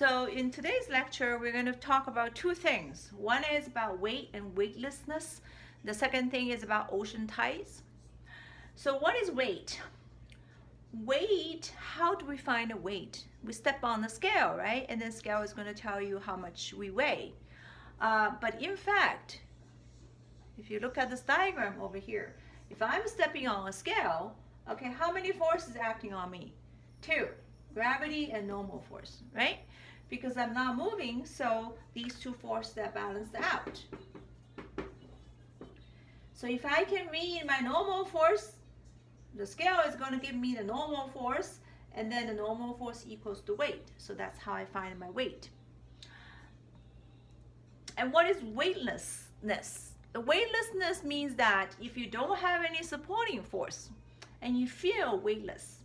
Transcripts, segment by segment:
So in today's lecture, we're going to talk about two things. One is about weight and weightlessness. The second thing is about ocean tides. So what is weight? Weight, how do we find a weight? We step on the scale, right? And the scale is going to tell you how much we weigh. But in fact, if you look at this diagram over here, if I'm stepping on a scale, okay, how many forces acting on me? Two, gravity and normal force, right? Because I'm not moving, so these two forces are balanced out. So if I can read my normal force, the scale is going to give me the normal force, and then the normal force equals the weight. So that's how I find my weight. And what is weightlessness? The weightlessness means that if you don't have any supporting force and you feel weightless,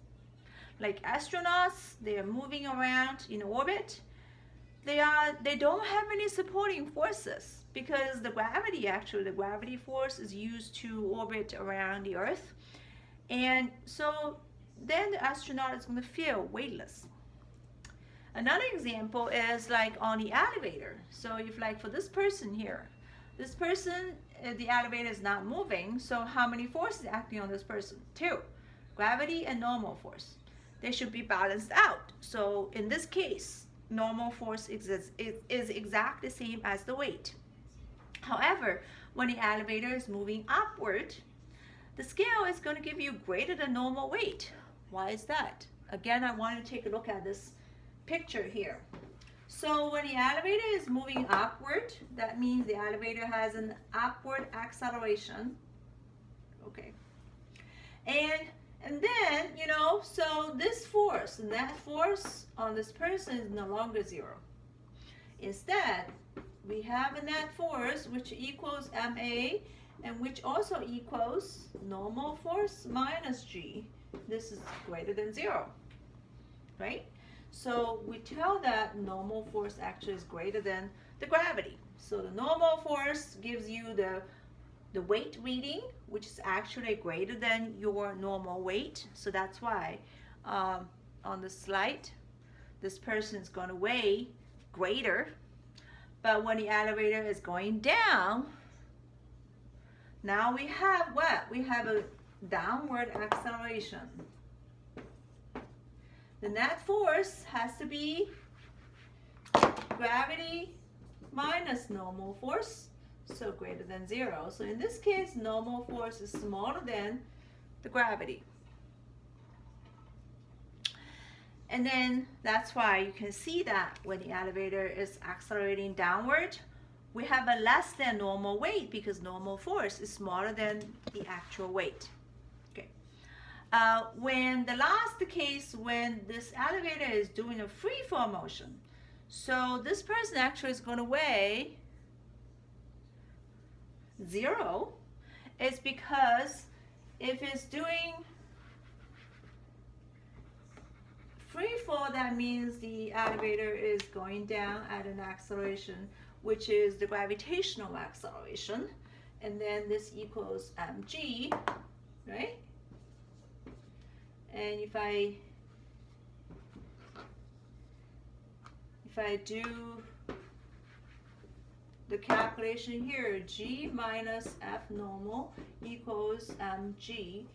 like astronauts, they are moving around in orbit, they don't have any supporting forces because the gravity force is used to orbit around the Earth. And so then the astronaut is going to feel weightless. Another example is like on the elevator. So if like for this person here, this person, the elevator is not moving, so how many forces acting on this person? Two, gravity and normal force. They should be balanced out. So in this case, normal force is exactly the same as the weight. However, when the elevator is moving upward, the scale is going to give you greater than normal weight. Why is that? Again, I want to take a look at this picture here. So when the elevator is moving upward, that means the elevator has an upward acceleration. Okay. And then, so this force, net force on this person is no longer zero. Instead, we have a net force which equals ma, and which also equals normal force minus g. This is greater than zero, right? So we tell that normal force actually is greater than the gravity. So the normal force gives you the weight reading, which is actually greater than your normal weight. So that's why on the slide, this person is going to weigh greater. But when the elevator is going down, now we have what? We have a downward acceleration. The net force has to be gravity minus normal force, so greater than zero. So in this case, normal force is smaller than the gravity. And then that's why you can see that when the elevator is accelerating downward, we have a less than normal weight because normal force is smaller than the actual weight. Okay. When the last case, when this elevator is doing a free fall motion, so this person actually is going to weigh zero. It's because if it's doing free fall, that means the elevator is going down at an acceleration which is the gravitational acceleration, and then this equals mg, right? And if I do the calculation here, g minus f normal equals mg,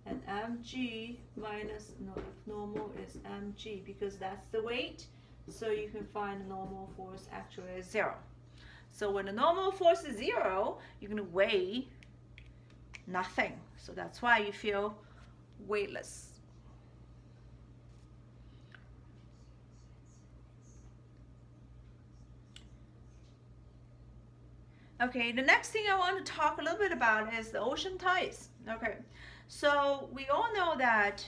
and mg minus f normal is mg because that's the weight, so you can find the normal force actually is zero. So when the normal force is zero, you're going to weigh nothing. So that's why you feel weightless. Okay, the next thing I want to talk a little bit about is the ocean tides. Okay, so we all know that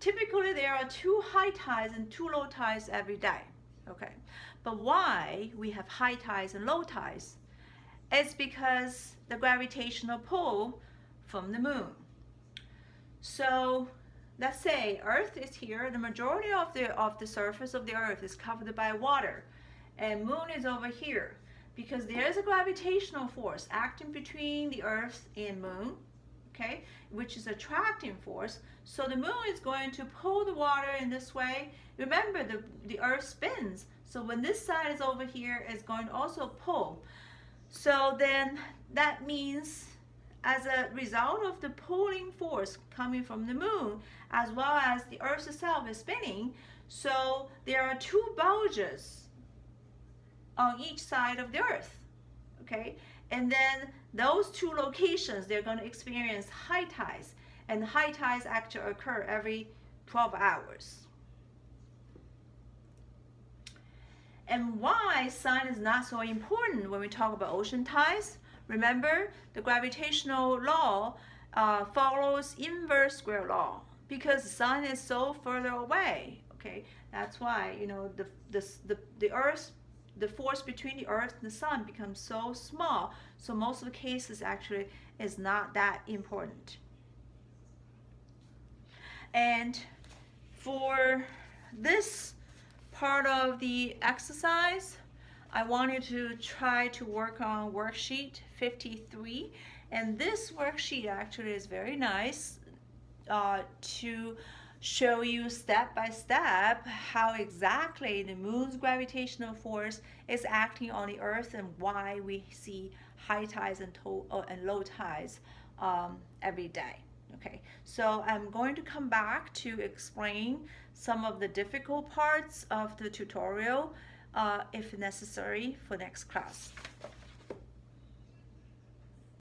typically there are two high tides and two low tides every day. Okay, but why we have high tides and low tides? It's because the gravitational pull from the moon. So let's say Earth is here, the majority of the surface of the Earth is covered by water, and moon is over here because there is a gravitational force acting between the Earth and moon, okay, which is attracting force. So the moon is going to pull the water in this way, remember the earth spins. So when this side is over here, it's going to also pull. So then that means as a result of the pulling force coming from the moon, as well as the earth itself is spinning, so there are two bulges on each side of the earth, okay? And then those two locations, they're going to experience high tides, and high tides actually occur every 12 hours. And why sun is not so important when we talk about ocean tides? Remember, the gravitational law follows inverse square law because the sun is so further away. Okay, that's why the earth, the force between the earth and the sun becomes so small. So most of the cases actually is not that important. And for this part of the exercise, I wanted to try to work on worksheet 53, and this worksheet actually is very nice to show you step by step how exactly the moon's gravitational force is acting on the earth and why we see high tides and low tides every day. Okay, so I'm going to come back to explain some of the difficult parts of the tutorial if necessary for next class.